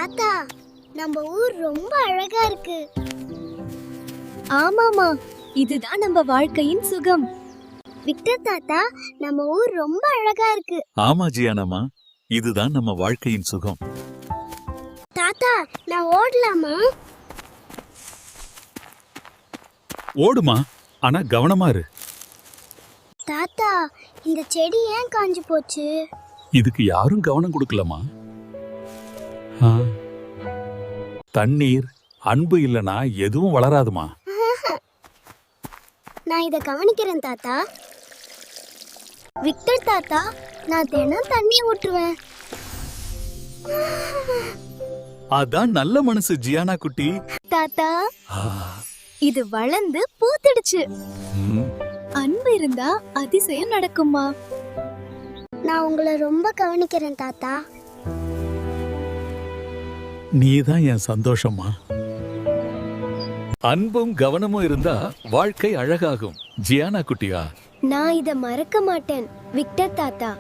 தாத்தா, நம்ம ஊர் ரொம்ப அழகா இருக்கு. ஆமாமா, இதுதான் நம்ம வாழ்க்கையின் சுகம். விக்டர் தாத்தா, நம்ம ஊர் ரொம்ப அழகா இருக்கு. ஆமா ஜியானம்மா, இதுதான் நம்ம வாழ்க்கையின் சுகம். தாத்தா, நான் ஓடலாமா? ஓடுமா, ஆனா கவனமா இரு. தாத்தா, இந்த செடி ஏன் காஞ்சு போச்சு? இதுக்கு யாரும் கவனம் கொடுக்கலமா. ஆ. தண்ணீர் அன்பு இல்லனா எதுவும் வளராதுமா. நான் இத கவனிக்கிறேன் தாத்தா. விக்டர் தாத்தா, நான் தினம் தண்ணி ஊற்றுவேன். அதான் நல்ல மனசு ஜியானா குட்டி. தாத்தா, ஆ. இது வளர்ந்து பூத்திடுச்சு. ம். அன்பு இருந்தா அதிசயம் நடக்குமா? நான் உங்களை ரொம்ப கவனிக்கிறேன் தாத்தா. நீதான் என் சந்தோஷமா. அன்பும் கவனமும் இருந்தா வாழ்க்கை அழகாகும். ஜியானா குட்டியா, நான் இத மறக்க மாட்டேன் விக்டர் தாத்தா.